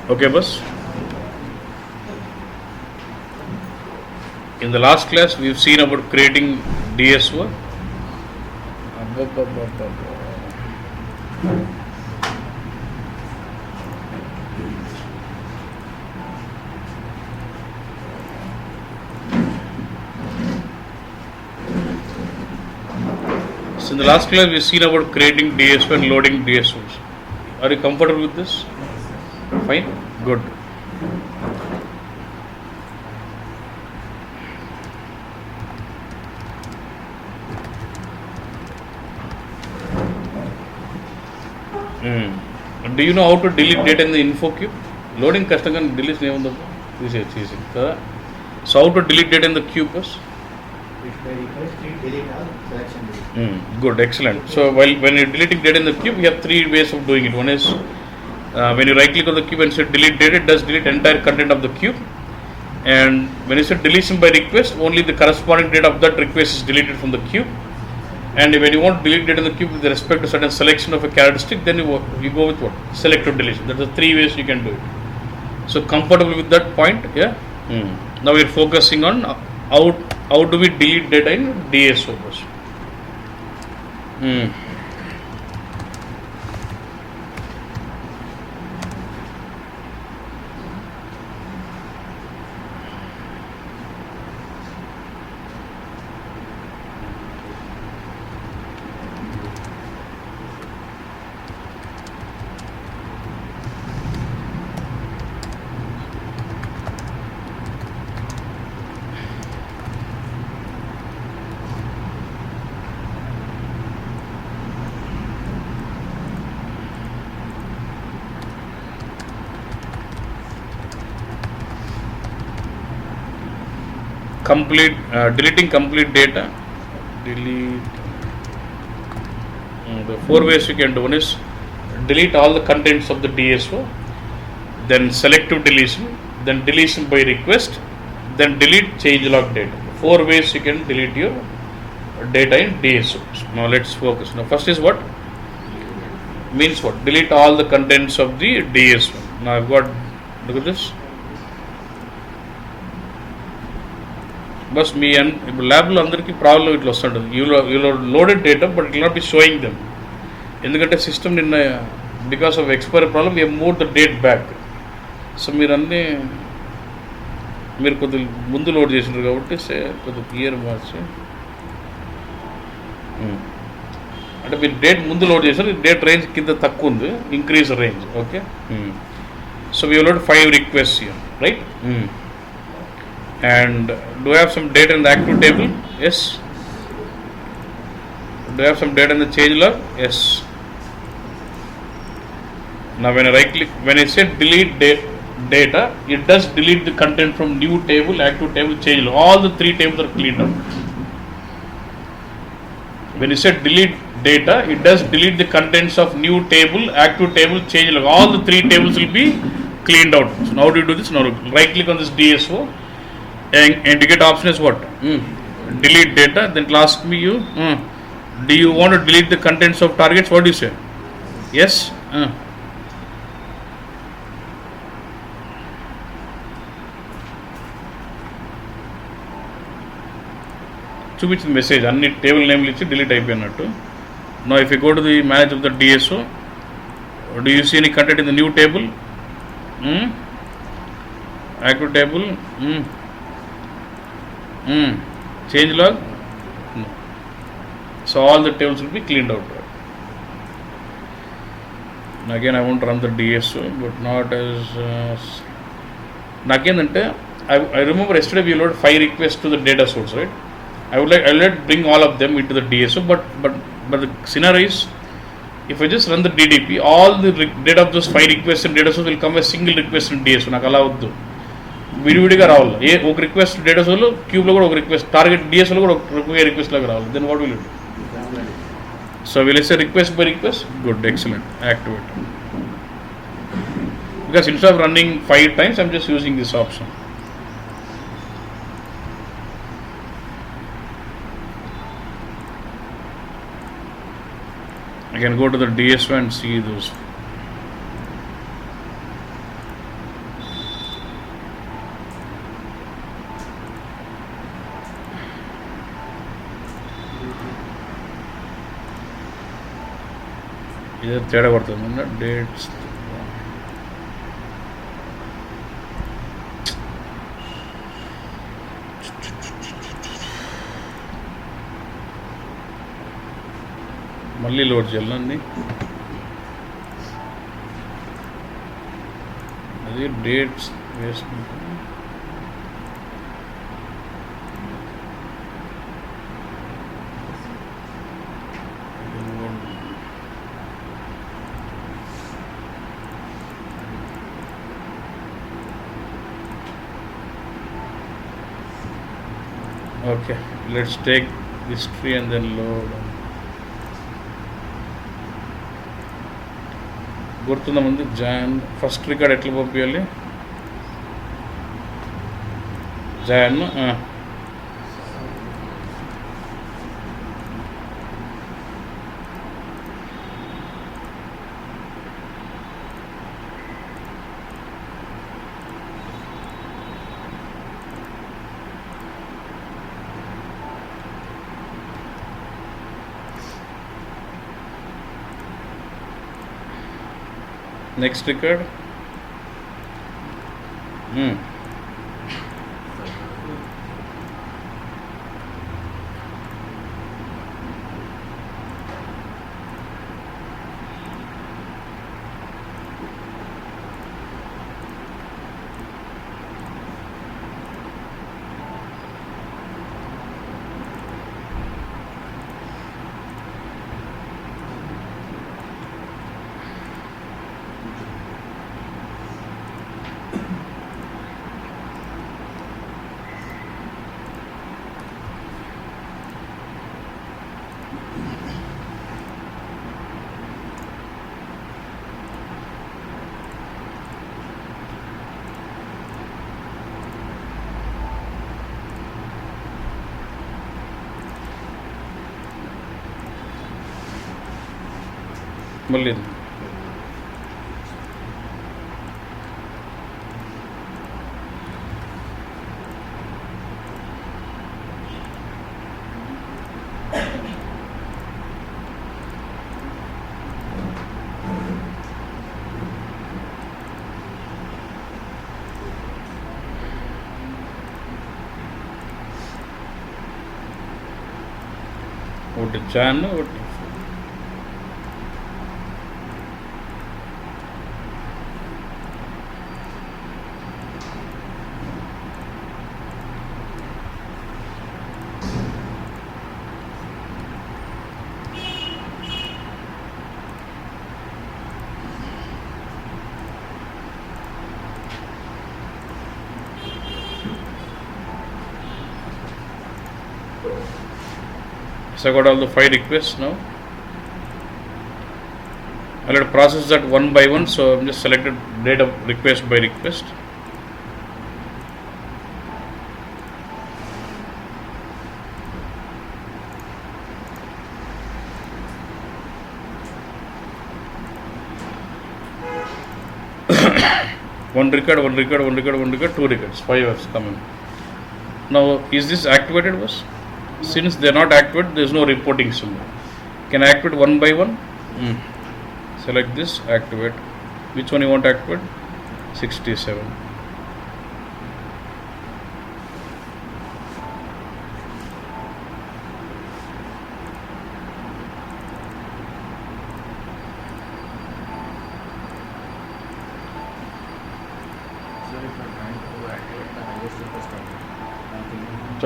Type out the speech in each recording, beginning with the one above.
Okay, boss. In the last class, we've seen about creating DSO. So in the last class, we've seen about creating DSO and loading DSOs. Are you comfortable with this? Fine? Good. Do you know how to delete data in the info cube? Loading customer can delete name of this is easy. So how to delete data in the cube first? Good, excellent. So when you're deleting data in the cube, we have three ways of doing it. One is when you right click on the cube and say delete data, it does delete entire content of the cube. And when you say deletion by request, only the corresponding data of that request is deleted from the cube. And when you want to delete data in the cube with respect to certain selection of a characteristic, then you go with what? Selective deletion. That's the three ways you can do it. So comfortable with that point? Yeah. Now we're focusing on how do we delete data in DSO. Deleting complete data. Delete. The four ways you can do. One is delete all the contents of the DSO, then selective deletion, then deletion by request, then delete changelog data. Four ways you can delete your data in DSO. Now let's focus. Now first is what? Means what? Delete all the contents of the DSO. Now I've got, look at this. But me and lab lo andarki problem itla vastundadi. You loaded data, but it will not be showing them. Endukante system ninna because of expiry problem, we have moved the date back. So మీరు కొద్దిగా ముందు load చేసినారు కాబట్టి కొద్దిగా clear మార్చి అంటే మీరు date ముందు load చేశారు, డేట్ రేంజ్ కింద తక్కువ ఉంది, increase range. Okay. So we load 5 request here, right? And do I have some data in the active table? Yes. Do I have some data in the change log? Yes. Now when I right click, when I say delete data, it does delete the content from new table, active table, change log. All the three tables are cleaned up. When you say delete data, it does delete the contents of new table, active table, change log. All the three tables will be cleaned out. So now how do you do this? Now right click on this DSO. And you get option is what? Delete data. Then it will ask me do you want to delete the contents of targets? What do you say? Yes. చూపించింది message అన్ని table నేమ్లు ఇచ్చి delete అయిపోయినట్టు. Now if you go to the manage of the DSO, do you see any content in the new table? Active table? Change log? No. So all the tables will be cleaned out. And again I want to run the DSO, but not as again I remember yesterday we loaded 5 requests to the data source, right? I would like bring all of them into the DSO, but the scenario is if I just run the DDP, all the data of those 5 requests in data source will come as single request in DSO. నాకు అలా వద్దు, విడివిడిగా రావాలి. ఒక request data సోర్లో, క్యూబ్లో కూడా ఒక request, target డిఎస్ఓలో కూడా ఒక రిక్వెస్ట్ లాగా రావాలి. Then what will you do? So will say request by request. Good, excellent. Activate. Because instead of running 5 times I'm just using this option. I can go to the DSO and see those. ఇదే తేడా పడుతుంది dates. మళ్ళీ load చేయాలండి. అది dates వేసుకుంటాం. Okay, let's take history and then load. గుర్తుందా ముందు Jan first record ఎట్లా పంపించాలి? జాన్ next record. మళ్ళీ ఒకటి జాన్ ఒకటి So I got all the 5 requests now. I'll have to process that one by one, so I'm just selected date of request by request. One record, 2 records, 5 has come in. Now, is this activated was? Since they are not activated, there is no reporting symbol. Can I activate one by one? Select this, activate. Which one you want to activate? 67.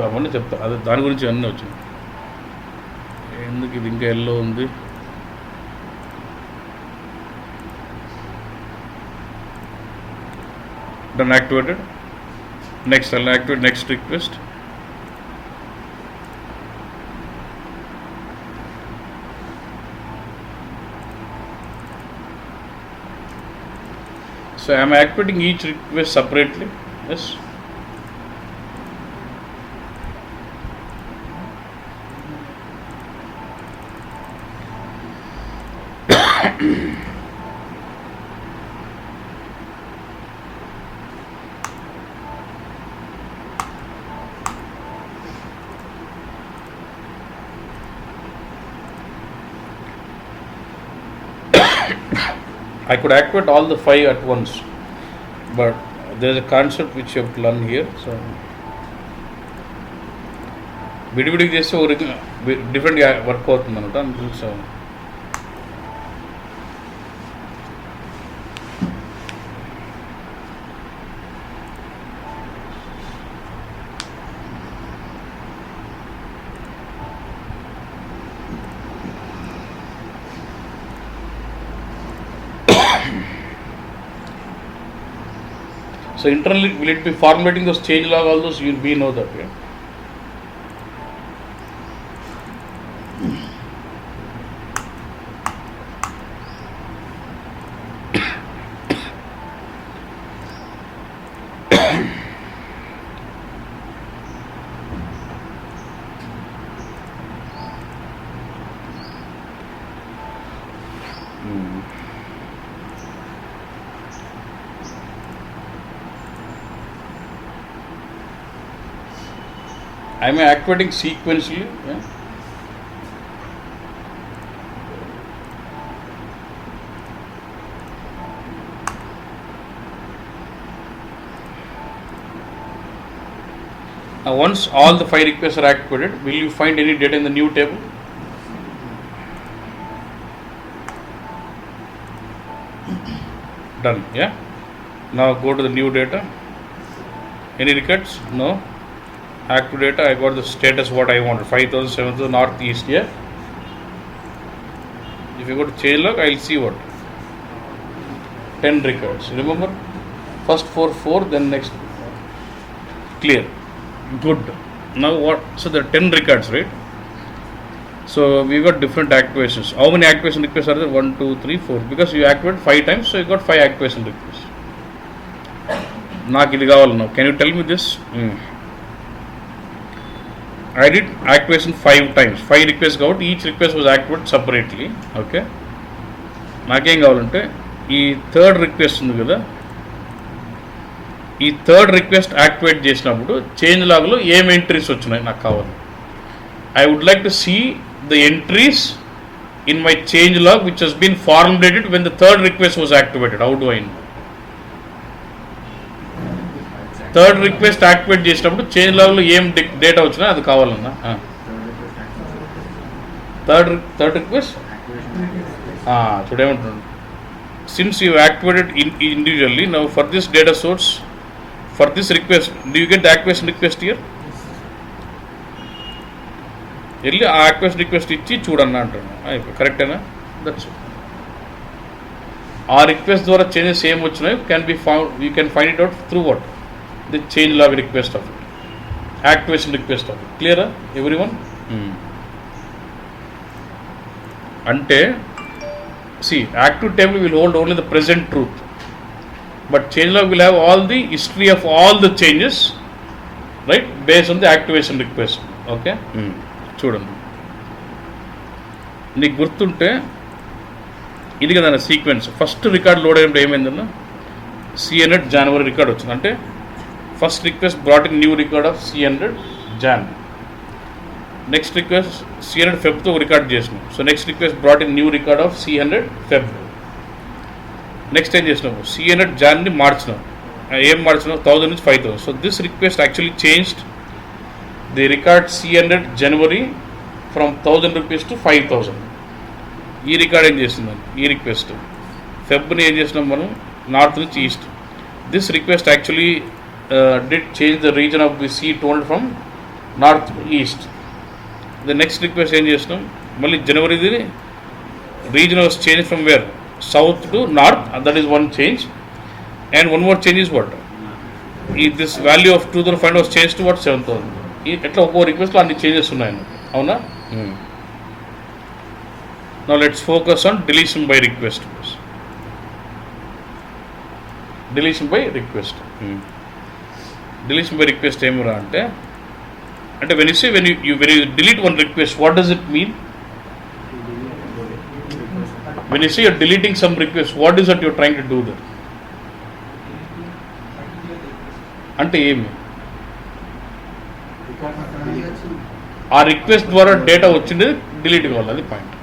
అవన్నీ చెప్తా, అదే దాని గురించి అన్నీ వచ్చింది. ఎందుకు ఇది ఇంకా ఎల్లో ఉంది? Done, activated. Next, I'll activate next request. So I am activating each request separately. Yes. I could activate all the 5 at once, but there is a concept which you have to learn here. So విడివిడికి చేస్తే ఒక డిఫరెంట్గా work అవుతుంది అనమాట అని so So internally, will it be formulating those change log, all those, we know that. Yeah? I am activating sequentially. Yeah? Now once all the 5 requests are activated, will you find any data in the new table? Done. Yeah. Now go to the new data. Any records? No. Active data, I got the status what I wanted, 5000, 7000, northeast. Yeah. If you go to change log, I will see what 10 records. Remember, first 4, then next. Clear. Good. Now what? So there are 10 records, right? So we got different activations. How many activation requests are there? 1, 2, 3, 4. Because you activated 5 times, so you got 5 activation requests. Naak idi kavali now. Can you tell me this? I did activation 5 times. 5 requests got. Each request was activated separately. Okay. నాకేం కావాలంటే ఈ third request ఉంది కదా, ఈ third request activate చేసినప్పుడు change లాగ్లో ఏం entries వచ్చినాయి నాకు కావాలి. I would like to see the entries in my change log which has been formulated when the third request was activated. How do I know? Third request activate చేసినప్పుడు change లాగ్లో ఏం data వచ్చినా అది కావాలన్నా. Third request చూడేమంటున్నాను, since you activated individually now for this data source for this request do you get the activation request here? వెళ్ళి ఆ activation request ఇచ్చి చూడన్నా అంటున్నాను. కరెక్టేనా? దట్స్ ఆ రిక్వెస్ట్ ద్వారా చేంజెస్ ఏం వచ్చినాయి can be found, you can find it out through what the change log request of it, activation request of it. Clear everyone? Ante see, active table will hold only the present truth, but change log will have all the history of all the changes, right, based on the activation request. Okay. చూడండి, నీకు గుర్తుంటే ఇది కదా sequence. First record load అయినప్పుడు ఏమైందన్నా, C100 జనవరి record వచ్చింది. అంటే first request brought in new record of C100 Jan. Next request C100 Feb to record చేసినాం. So next request brought in new record of C100 Feb. Next ఏం చేసినాము, C100 Jan ని మార్చినాం. ఏం మార్చినాం? 1000 నుంచి 5000. So this request actually changed the record C100 January from 1000 rupees to 5000. ఈ record ఏం చేస్తున్నాం, ఈ రిక్వెస్ట్ ఫెబ్ని ఏం చేసినాం మనం, నార్త్ నుంచి east. This request actually did change the region of the C200 from north to east. The next request ఏం చేసినాం, మళ్ళీ జనవరిది region was changed from where, south to north, and that is one change. And one more change is what, this value of 2005 was changed to what, 7000. ఎట్లా ఒక్కో రిక్వెస్ట్లో అన్ని changes ఉన్నాయి, అవునా? Now let's focus on deletion by request. Deletion by request. Deletion by request ఏమరా అంటే when you say when you delete one request, what does it mean? When you say you're deleting some request, what is that you're trying to do there? అంటే ఏమి, ఆ request ద్వారా data వచ్చింది delete కావాలి, అది point.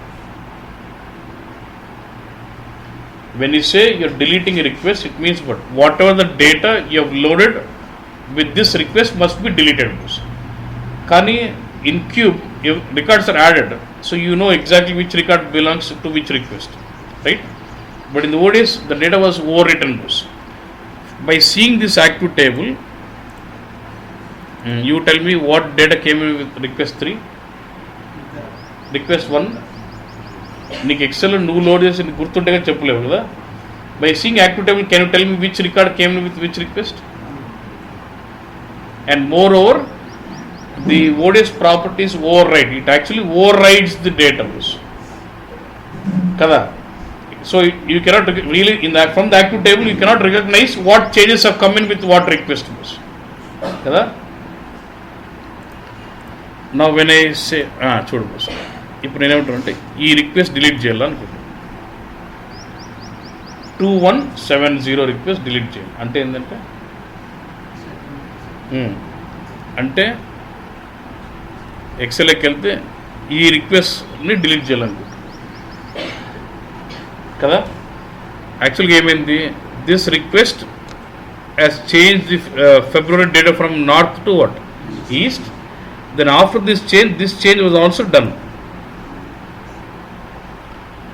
when you say you're deleting a request, it means what? Whatever the data you have loaded with this request must be deleted. Kani in cube, records are added, so you know exactly which record belongs to which request, right? But in the ODS, the data was overwritten. By seeing this active table, you tell me what data came in with request 3, request 1. నీకు XL నువ్వు load చేసి నీకు గుర్తుంటేగా చెప్పలేవు కదా. By seeing active table can you tell me which record came with which request? And moreover the ODS properties override, it actually overrides the database కదా. So you cannot really in the from the active table you cannot recognize what changes of come in with what request కదా. నా when I say చూడు bus, ఇప్పుడు నేనేమంటానంటే ఈ request delete చేయాలనుకుంటున్నాను. 2170 request delete చేయాలి అంటే ఏంటంటే, అంటే ఎక్సెల్కి వెళ్తే ఈ రిక్వెస్ట్ని డిలీట్ చేయాలనుకుంటున్నాను కదా. యాక్చువల్గా ఏమైంది, this request has change the February data from north to what east. Then after this change was also done.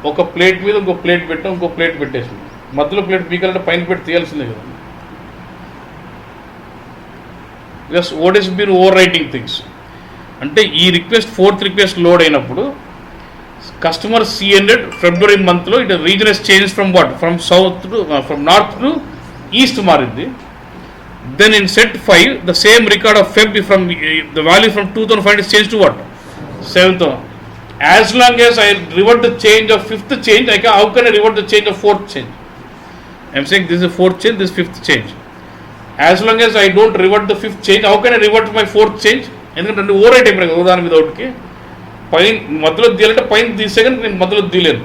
ఒక ప్లేట్ మీద ఇంకో ప్లేట్ పెట్టాం, ఇంకో ప్లేట్ పెట్టేసింది, మధ్యలో ప్లేట్ పీకాలంటే పైన పెట్టి తీయాల్సిందే కదా. Just ODS been overwriting things. అంటే ఈ రిక్వెస్ట్ 4th రిక్వెస్ట్ లోడ్ అయినప్పుడు కస్టమర్ C100 ఫిబ్రవరి మంత్లో it region has change from what, from south to from north to east మారింది. Then in set 5 the same record of Feb from the value from 2005 is change to what 7th. As long as I revert the change of 5th change, how can I revert the change of 4th change? I am saying this is 4th change, this is 5th change. As long as I don't revert the 5th change, how can I revert my 4th change? ఎందుకంటే over right అయిపోయినా కదా ఉదాహరణ వితౌట్కి. పైన మధ్యలో తీయాలంటే పైన తీసేగానే నేను మధ్యలో తీయలేను,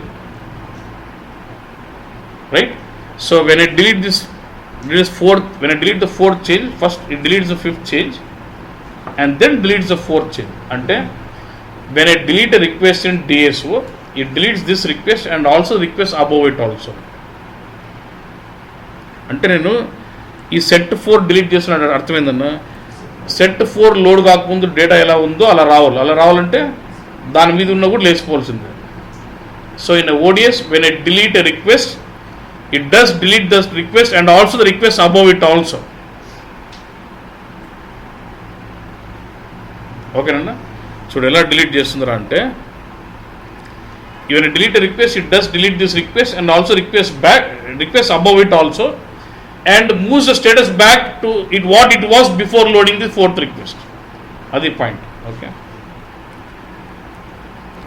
right? So when I delete this when I delete the 4th change, first it deletes the 5th change and then deletes the 4th change. అంటే when I delete a request in DSO, it deletes this request and also request above it also. అంటే నేను ఈ set 4 delete చేస్తున్నాను అర్థమైందన్న. Set 4 load కాకముందు data ఎలా ఉందో అలా రావాలంటే దాని మీద ఉన్న కూడా లేచిపోవాల్సిందే. So in ODS when I delete a request, it does delete the request and also the request above it also. ఓకేనన్నా? చూడు ఎలా డిలీట్ చేస్తుందా అంటే, when I delete a request, it does delete this request and also request above it also, and moves the status back to what it was before loading the 4th request. అది point. Okay,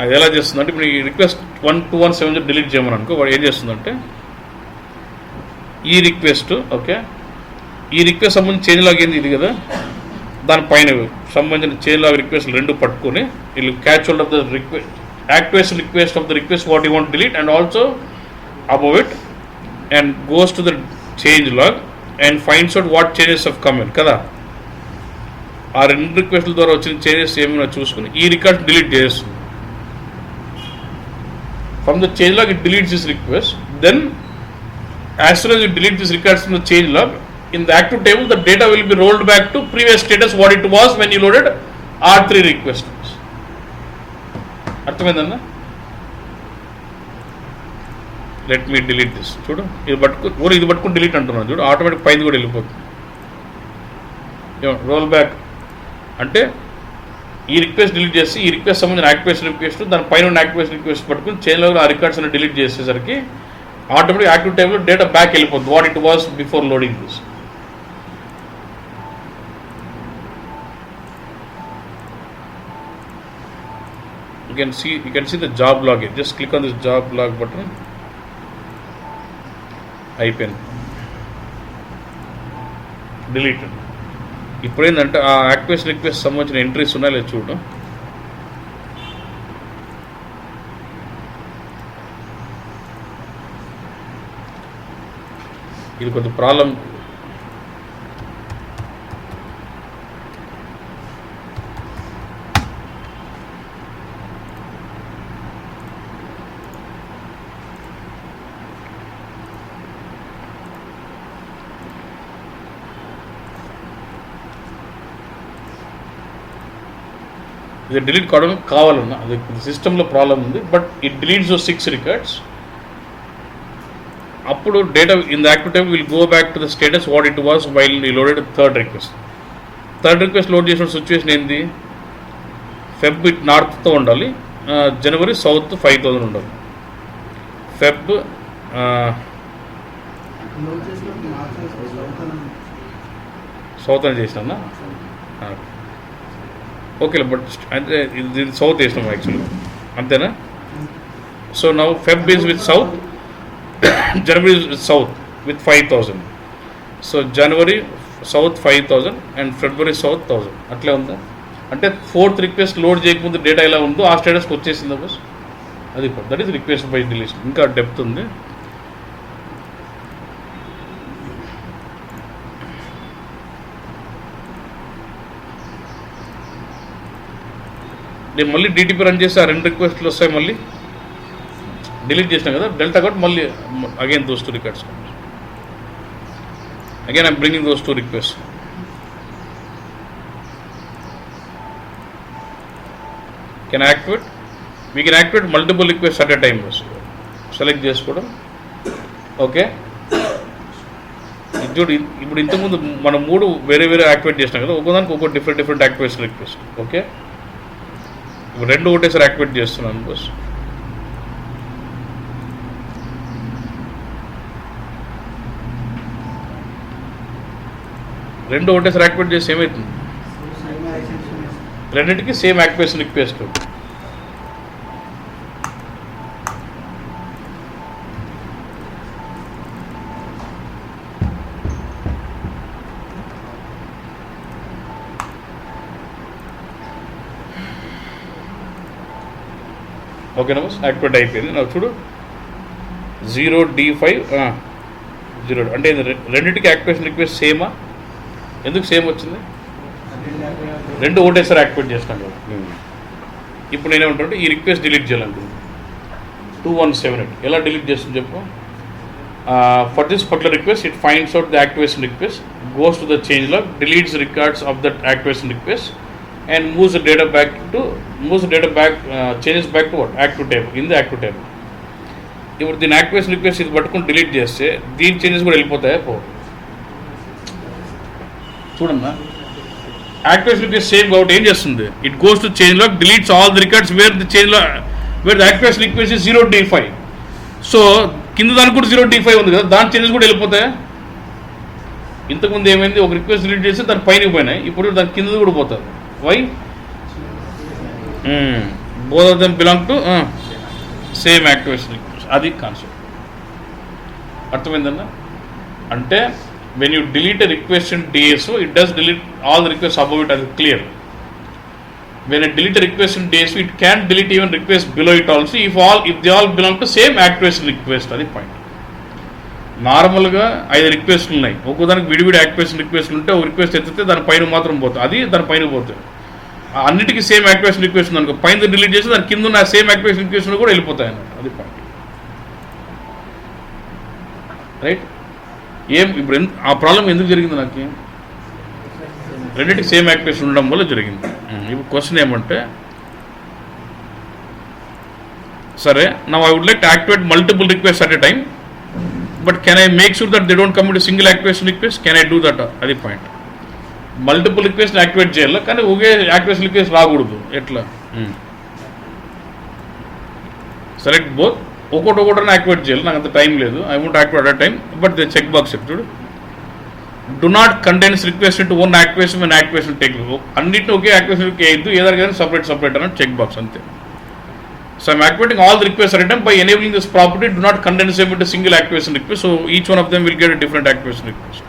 అది ఎలా చేస్తుందంటే, ఇప్పుడు ఈ request 1217 delete చేయమని అనుకో, వాడు ఏం చేస్తుందంటే ఈ రిక్వెస్ట్, ఓకే, ఈ రిక్వెస్ట్ సంబంధించి చేంజ్ లాగ్ ఏంది ఇది కదా, దానిపైన సంబంధించిన చేంజ్ లాగ్ రిక్వెస్ట్ 2 పట్టుకొని వీళ్ళు catch hold of the request, activation request of the request what you want delete and also above it, and goes to the change log and finds out what changes of come in కదా. ఆ 2 రిక్వెస్ట్ల ద్వారా వచ్చిన changes ఏమైనా చూసుకుని ఈ record delete చేస్తుంది. From the change log it deletes this request. Then as soon as you delete this records from the change log, in the active table the data will be rolled back to previous status what it was when you loaded R3 request. అర్థమైందన్నా? Let me delete this. చూడు ఇది పట్టుకుని delete అంటున్నాను చూడు, automatic పైన కూడా వెళ్ళిపోతుంది. Roll back అంటే ఈ రిక్వెస్ట్ డిలీట్ చేసి ఈ రిక్వెస్ట్ సంబంధించిన యాక్టివేషన్ రిక్వెస్ట్ దాని పైన ఉన్న యాక్టివేషన్ రిక్వెస్ట్ పట్టుకుని చేంజ్ లాగ్ ఆ రికార్డ్స్ అన్ని డిలీట్ చేసేసరికి ఆటోమేటిక్ యాక్టివ్ టేబుల్లో డేటా బ్యాక్ వెళ్ళిపోతుంది what it was before loading this. You can see the job log here. Just click on this job log button. అయిపోయింది, డిలీట్. ఇప్పుడు ఏంటంటే ఆ యాక్టివేషన్ రిక్వెస్ట్ సంబంధించిన ఎంట్రీస్ ఉన్నాయో లేదు చూడు. ఇది కొంచెం ప్రాబ్లం. ఇది డిలీట్ కావాలన్నా అది సిస్టంలో ప్రాబ్లం ఉంది, but it deletes those 6 records. అప్పుడు data in the active time will go back to the status what it was while ఈ లోడెడ్ థర్డ్ రిక్వెస్ట్ లోడ్ చేసిన సిచ్యువేషన్ ఏంది, ఫెబ్ నార్త్తో ఉండాలి, జనవరి సౌత్ 5000 ఉండాలి. ఫెబ్ సౌత్ అని చేసినా ఓకే, బట్ అంటే ఇది సౌత్ వేసినాం యాక్చువల్గా, అంతేనా? So now Feb is with south, January is with south with 5000. So January south 5000 and February south 1000 అట్లే ఉందా? అంటే 4th రిక్వెస్ట్ లోడ్ చేయకముందు డేటా ఎలా ఉందో ఆ స్టేటస్కి వచ్చేసిందా బస్? అది that is request by deletion. ఇంకా డెప్త్ ఉంది. నేను మళ్ళీ డిటిపి రన్ చేసి ఆ 2 రిక్వెస్ట్లు వస్తాయి, మళ్ళీ డిలీట్ చేసినాం కదా డెల్టా కాబట్టి మళ్ళీ again those 2 records. Again I'm bringing those 2 request. Can activate, we can activate multiple request at a time. Select చేసుకోవడం. ఓకే, చూడు ఇప్పుడు ఇంతకుముందు మనం 3 వేరే యాక్టివేట్ చేసినాం కదా, ఒక్కోదానికి ఒక్కో డిఫరెంట్ యాక్టివేషన్ రిక్వెస్ట్. ఓకే, ఇప్పుడు 2 ఒకటేసారి యాక్టివేట్ చేస్తున్నాను బస్. రెండు ఒకటేసారి యాక్టివేట్ చేసి ఏమవుతుంది, రెండింటికి సేమ్ యాక్టివేషన్ రిక్వెస్ట్. ఓకేనా బస్, యాక్టివేట్ అయిపోయింది. నాకు చూడు 0D5 0 అంటే రెండింటికి యాక్టివేషన్ రిక్వెస్ట్ సేమా? ఎందుకు సేమ్ వచ్చింది? 2 ఒకటేసారి యాక్టివేట్ చేస్తాను కదా. ఇప్పుడు నేనేమంటానంటే ఈ రిక్వెస్ట్ డిలీట్ చేయాలనుకుంటున్నాను. 2178 ఎలా డిలీట్ చేస్తుంది చెప్పు. For this particular request it finds out the activation request, goes to the change log, deletes records of that activation request and moves the data back, changes back to what? Active table, in the active table. ఇప్పుడు దీని activation request ఇది పట్టుకుని delete చేస్తే దీని changes కూడా వెళ్ళిపోతాయా? చూడమ్మా, activation request same కాబట్టి ఏం చేస్తుంది, it goes to change log, deletes all the records where the activation request is 0D5. So కింద దానికి కూడా 0D5 ఉంది కదా, దాని చేంజెస్ కూడా వెళ్ళిపోతాయా? ఇంతకుముందు ఏమైంది, ఒక రిక్వెస్ట్ డిలీట్ చేస్తే దాని పైన పోయినాయి, ఇప్పుడు దాని కింద కూడా పోతారు. Why? both of them belong to same activation request. అది కాన్సెప్ట్. అర్థమైందన్నా? అంటే when you delete a request in DSO, it does delete all the requests above it, as clear. When I delete a request in DSO, it can delete even requests below it also if they all belong to same activation request. అది point. నార్మల్గా 5 రిక్వెస్ట్లు ఉన్నాయి, ఒక్కోదానికి విడివిడి activation రిక్వెస్ట్లు ఉంటే ఒక request ఎత్తితే దాని పైన మాత్రం పోతుంది, అది దాని పైన పోతుంది. అన్నిటికీ సేమ్ యాక్టివేషన్ రిక్వెస్ట్ ఉంది అనుకో, పైన డిలీట్ చేసి దాని కింద ఉన్న సేమ్ యాక్టివేషన్ రిక్వెస్ట్ కూడా వెళ్ళిపోతాయి అన్నమాట. అది పాయింట్. రైట్? ఇప్పుడు ఆ ప్రాబ్లం ఎందుకు జరిగింది నాకు, రెండింటికి సేమ్ యాక్టివేషన్ ఉండడం వల్ల జరిగింది. ఇప్పుడు క్వశ్చన్ ఏమంటే, సరే now I would like to activate multiple request at a time, but can I make sure that they don't come to single activation request? Can I do that? అది point. Multiple request activate చేయాలి, కానీ ఒకే activation request రాకూడదు. ఎట్లా? Select both, ఒకటొకటని activate చేయాలి. నాకు అంత time లేదు, I want activate at time, but the check box చూడు, do not condense request into one activation and activation take. అన్నింటినీ ఒకే యాక్టివేషన్ వేయద్దు, ఏదైనా సపరేట్ అన్నట్టు చెక్ బాక్స్ అంతే. So I'm activating all the requests at a time. By enabling this property, do not condense them into single activation request. So each one of them will get a different activation request.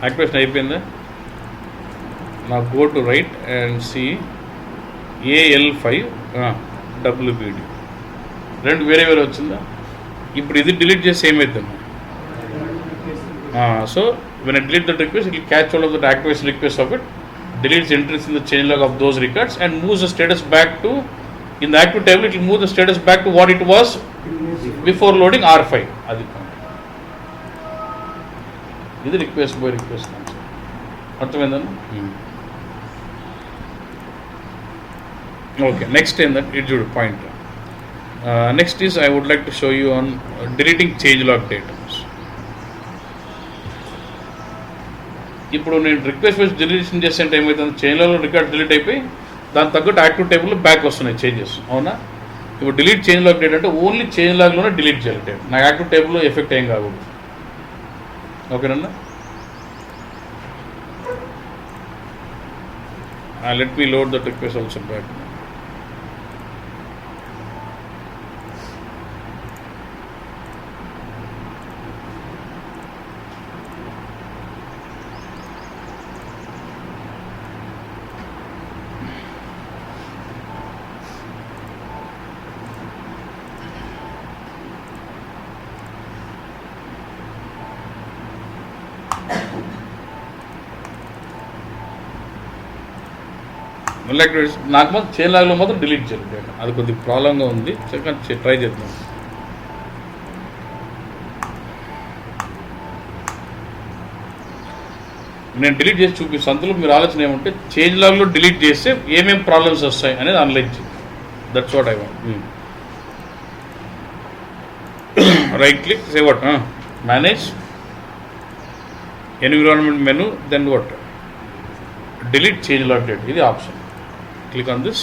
Activation అయిపోయిందా? నా go to right and see AL5 WPD 2 వేరే వచ్చిందా? ఇప్పుడు ఇది delete చేసి ఏమవుతుంది? So when I delete that request, it will catch all of the activation requests of it, deletes entries in the change log of those records, and moves the status back to, in the active table it will move the status back to what it was before loading R5. అది ఇది request by request అర్థమైందండి? Okay, next ఏంటంటే ఇది చూడు point. Next is I would like to show you on deleting change log data. ఇప్పుడు నేను request base deletion చేసే time అవుతుంది, చేంజ్ లాగ్లో రికార్డ్ డిలీట్ అయిపోయి దాని తగ్గట్టు యాక్టివ్ టేబుల్లో బ్యాక్ వస్తున్నాయి చేంజెస్, అవునా? ఇప్పుడు డిలీట్ చేంజ్ లాగ్ డేట్ అంటే ఓన్లీ చేంజ్ లాగ్లోనే డిలీట్ చేయాలి డేట్, నాకు యాక్టివ్ టేబుల్లో ఎఫెక్ట్ ఏం కాకూడదు. ఓకేనన్నా? Let me load that request also back. Like నాకు మాత్రం చేంజ్ లాగ్లో మాత్రం డిలీట్ చేయాలి డేటా, అది కొద్దిగా ప్రాబ్లంగా ఉంది, ట్రై చేద్దాం. నేను డిలీట్ చేసి చూపిస్తాను, అందులో మీరు ఆలోచన ఏమంటే చేంజ్ లాగ్లో డిలీట్ చేస్తే ఏమేమి ప్రాబ్లమ్స్ వస్తాయి అనేది అనలైజ్ చేయండి. That's what I want. Right click, say what, manage environment menu, then what, delete change log data, ఇది option. Click on this,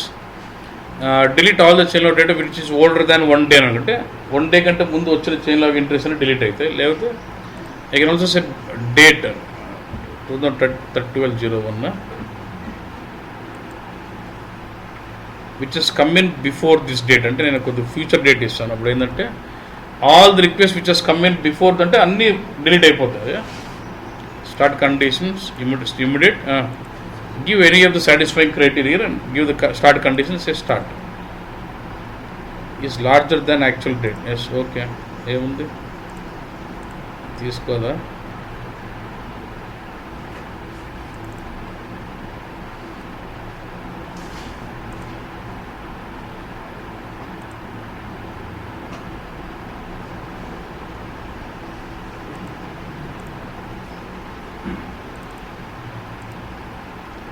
delete all the change log data which is older than 1 day అనుకుంటే 1 day కంటే ముందు వచ్చిన change log entries అని delete అవుతాయి. లేకపోతే I can also set date 2012-01 which has come in before this date, అంటే నేను కొద్దిగా ఫ్యూచర్ డేట్ ఇస్తాను. అప్పుడు ఏంటంటే all the request which has come in before అంటే అన్నీ డిలీట్ అయిపోతాయి. Start conditions immediate, give any of the satisfying criteria and give the start condition, say start is larger than actual date. Yes, okay, ఏముంది తీసుకోదా?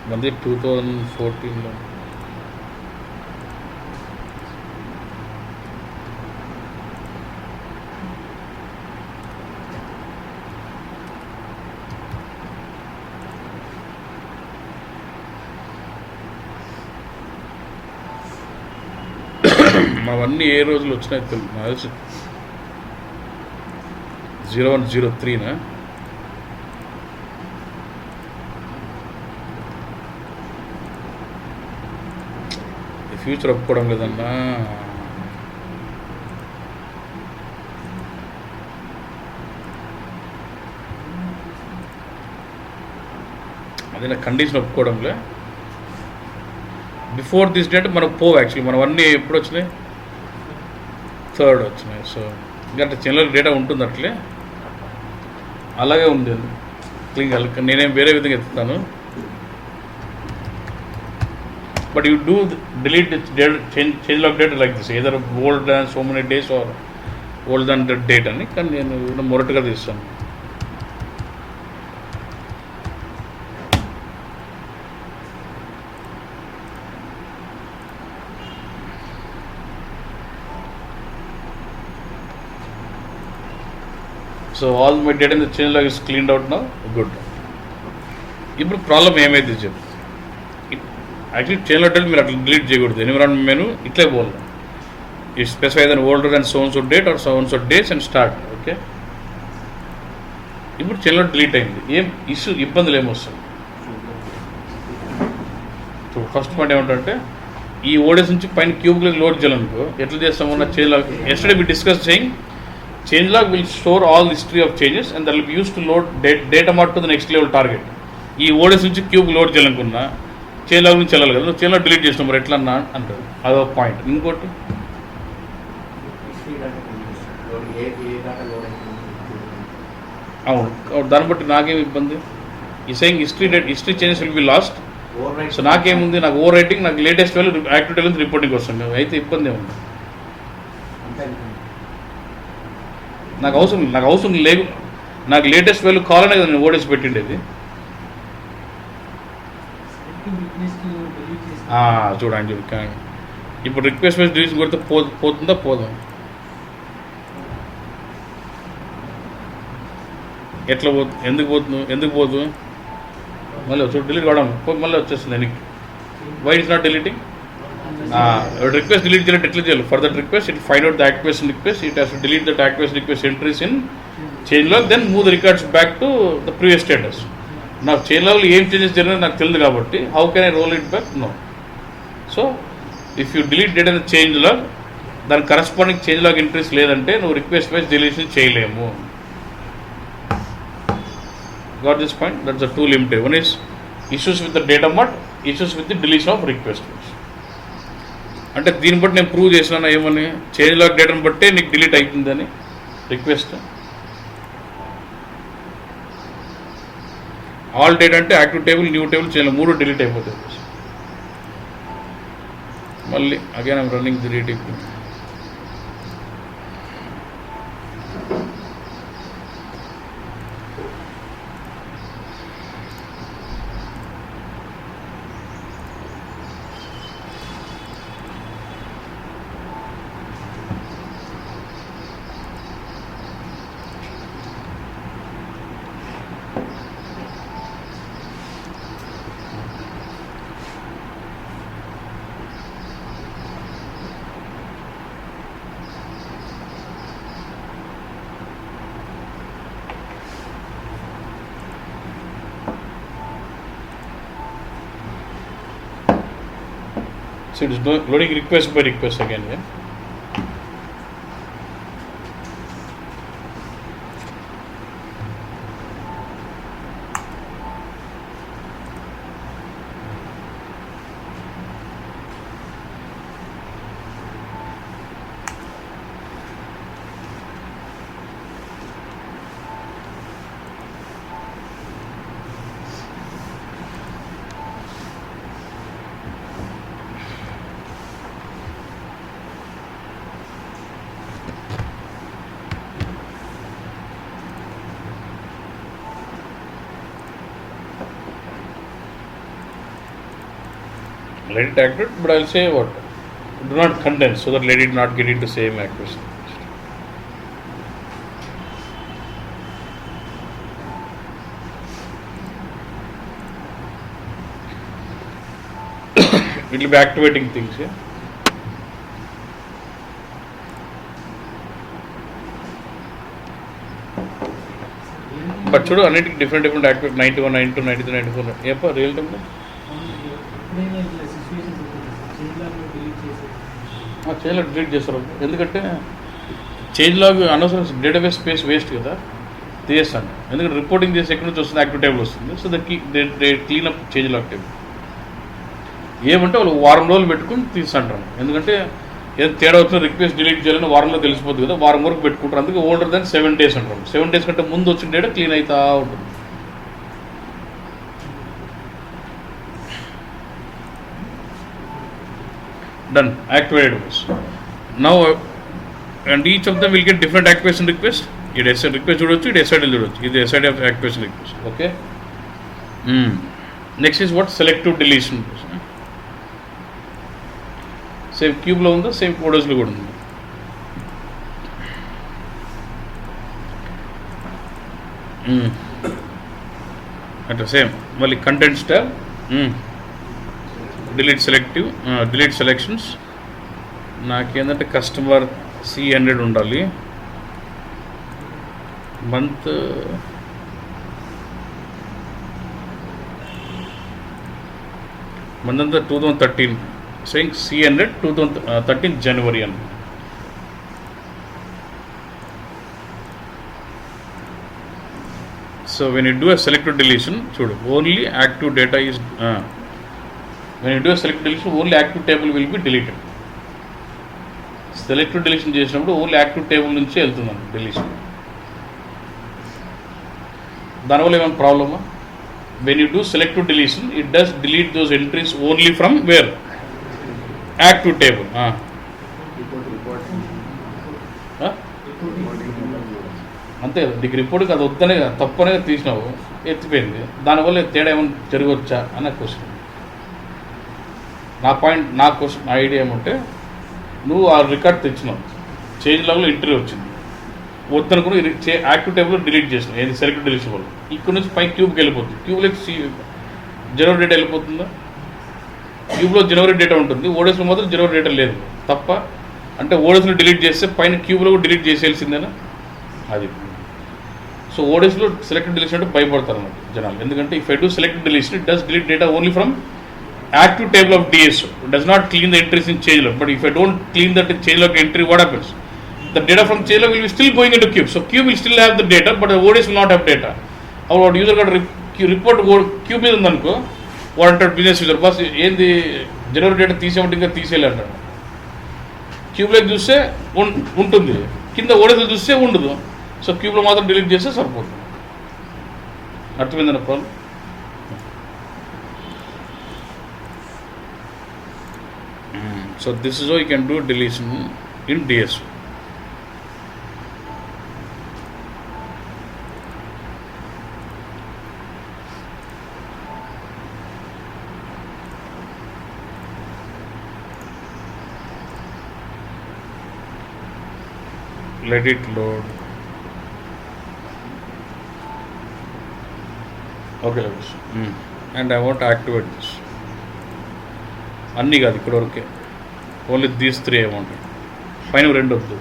మంది 2014లో అవన్నీ ఏ రోజులు వచ్చినాయి తెలియదు. 0103నా? Future ఒప్పుకోవడం లేదన్నా. అదే నా కండిషన్ ఒప్పుకోవడంలే. బిఫోర్ దిస్ డేట్ మనకు పోవు, యాక్చువల్లీ మనం అన్నీ ఎప్పుడు వచ్చినాయి? 3rd వచ్చినాయి. సో ఇంకా చిన్న డేటా ఉంటుంది అట్లే, అలాగే ఉంది. క్లిక్ నేనేం వేరే విధంగా ఎత్తుతాను. But you do delete the data, change log data like this, either older than so many days or older than the date అని. కానీ నేను మొరటుగా తీస్తాను. So all my data in the change log is cleaned out now. Good. ఇప్పుడు problem ఏమైతే చెప్పు. Actually change log date మీరు అట్లా డిలీట్ చేయకూడదు. ఎన్విరాన్మెంట్ మెను ఇట్లే పోవాలి. ఈ specify than older than so and so date or so and so days and start. Okay, ఇప్పుడు చేంజ్ లాగ్ డిలీట్ అయింది. ఏం ఇబ్బందులు ఏమొస్తాయి? ఫస్ట్ పాయింట్ ఏమంటే ఈ ఓడెస్ నుంచి పైన క్యూబ్లోకి లోడ్ చేయాలనుకో ఎట్లా చేస్తామన్న change log. Yesterday we discuss saying change log will store all history of changes and that will be use to load data mart to the next level target. ఈ ODS నుంచి cube load చేయాలనుకున్నా change log నుంచి వెళ్ళాలి కదా, నువ్వు change log delete చేసినావు మరి ఎట్లా అన్నా అంటారు. అదొక పాయింట్. ఇంకోటి అవును, దాన్ని బట్టి నాకేం ఇబ్బంది? ఈ saying history changes will be lost. So నాకేముంది, నాకు ఓవర్ రైటింగ్, నాకు లేటెస్ట్ వాల్యూ యాక్టివిటీ నుంచి రిపోర్టింగ్ వస్తుంది, అయితే ఇబ్బంది ఏముంది? నాకు అవసరం లేదు, నాకు లేటెస్ట్ వాల్యూ కావాలనే కదా నేను ఓడేసి పెట్టిండేది. చూడండి ఇప్పుడు రిక్వెస్ట్ బేస్ డిలీషన్ కొడితే పోతుందా? పోదాం. ఎట్లా పోతుంది? ఎందుకు పోదు? మళ్ళీ చూడు డిలీట్ కావడం మళ్ళీ వచ్చేస్తుంది వెనక్కి. Why it's not deleting? Request delete చేయాలంటే ఎట్లా చేయాలి? For that request it find out the activation request, it has to delete that activation request entries in change log, then move the records back to the previous status. నాకు change లాగ్లో ఏం changes జరిగినా నాకు తెలియదు కాబట్టి how can I roll it back? No. So if you delete date అనే change log, దాని corresponding change log entries లేదంటే నువ్వు రిక్వెస్ట్ వైజ్ డిలీషన్ చేయలేము. Got this point? That's the two limited. One is issues with the data mart, issues with the deletion of request. అంటే దీన్ని బట్టి నేను prove చేసినా ఏమని, చేంజ్ లాగ్ డేటాను బట్టే నీకు డిలీట్ అవుతుందని రిక్వెస్ట్. ఆల్ డేటా అంటే యాక్టివ్ టేబుల్, న్యూ టేబుల్ చేయాలి, 3 డిలీట్ అయిపోతాయి. మళ్ళీ again I'm running the reading. So it is loading request by request again. Yeah? Let it activate, but I'll say what? Do not condense, so that let it not get into same activation. It will be activating things, yeah. But చూడు అన్నిటికి different activate 91, 92, 93, 94 ఏపా real టైంలో change log delete చేస్తారు. ఎందుకంటే change log అనవసరం database space waste కదా, తీసేస్తాను. ఎందుకంటే రిపోర్టింగ్ చేసి ఎక్కడి నుంచి వస్తుంది, యాక్టివ్ టేబుల్ వస్తుంది. So they clean up change log table. ఏమంటే వాళ్ళు వారం రోజులు పెట్టుకుని తీస్తుంటారు. ఎందుకంటే ఏదో తేడా వచ్చిన రిక్వెస్ట్ డిలీట్ చేయాలని వారంలో తెలిసిపోతుంది కదా, వారం వరకు పెట్టుకుంటారు. అందుకే ఓల్డర్ దాన్ 7 days అంటారు. 7 days కంటే ముందు వచ్చిన డేటా క్లీన్ అవుతా ఉంటుంది. Done. Activated was. Now, and each of them will get different activation request. It SID request చూడొచ్చు, ఇది SID చూడొచ్చు. ఇది SID of activation request. Okay. Next is what? Selective deletion. Same క్యూబ్లో ఉందా, సేమ్ కోడోస్లో కూడా ఉంది. అంటే సేమ్ మళ్ళీ contents tab, delete selective, delete selections. నాకేంటంటే కస్టమర్ C100 ఉండాలి. మంత్ అంతా 2013, saying C100 2013 January అని. So when you do a selective deletion, చూడు only active data is when you do a selective deletion, only active table will be deleted. Selective deletion చేసినప్పుడు only active table నుంచే వెళ్తుందండి deletion. దానివల్ల ఏమైనా ప్రాబ్లమా? When you do selective deletion it does delete those entries only from where active table. అంతే కదా, నీకు రిపోర్ట్కి అది వద్దనే తప్పనే తీసినావు, ఎత్తిపోయింది. దానివల్ల తేడా ఏమైనా జరగవచ్చా అన్న క్వశ్చన్. నా క్వశ్చన్ ఐడియా ఏమంటే, నువ్వు ఆ రికార్డ్ తెచ్చినావు, చేంజ్ లాగ్లో ఎంట్రీ వచ్చింది, వద్దనుకుని యాక్టివ్ టేబుల్లో డిలీట్ చేసినావు, ఏది సెలెక్ట్ డిలీషన్ వల్ల ఇక్కడ నుంచి పై క్యూబ్కి వెళ్ళిపోతుంది. క్యూబ్లోకి జనవరి డేటా వెళ్ళిపోతుందా? క్యూబ్లో జనవరి డేటా ఉంటుంది, ఓడెస్లో మాత్రం జనవరి డేటా లేదు. తప్ప అంటే ఓడెస్లో డిలీట్ చేస్తే పైన క్యూబ్లో కూడా డిలీట్ చేసేయాల్సిందేనా? అది. సో ఓడెస్లో సెలెక్టెడ్ డిలీషన్ అంటే భయపడతారు అన్నమాట జనాలు. ఎందుకంటే if I do selected deletion it does delete data only from active table of DSO. It does not clean the entries in change log. But if I don't clean that change log entry, what happens? The data from change log will be still going into cube. So cube will still have the data, but the ODS will not have data. Our user got report cube మీద ఉందనుకో, వాడు అంటాడు business user, bus ఏంది జనవరి data తీసేమంటే ఇంకా తీసేయాలి అంటాడు. క్యూబ్లోకి చూస్తే ఉంటుంది, కింద ఓడెస్లో చూస్తే ఉండదు. సో క్యూబ్లో మాత్రం డిలీట్ చేస్తే సరిపోతుంది. అర్థమైందన్న problem. So this is how you can do deletion in DSO. Let it load. Okay, and I want to activate this. అన్నీ కాదు, ఇక్కడ వరకే, ఓన్లీ దీస్ 3 అమౌంట్, పైన 2 వద్దు.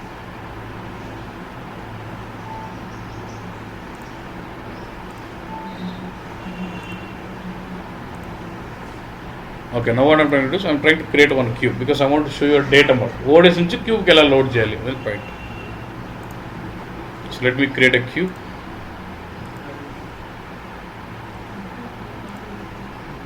Okay, know what I'm trying to do, I'm trying to create one cube because I want to show your data mode. ODS నుంచి క్యూబ్కి ఎలా load చేయాలి, well point. So let me create a cube.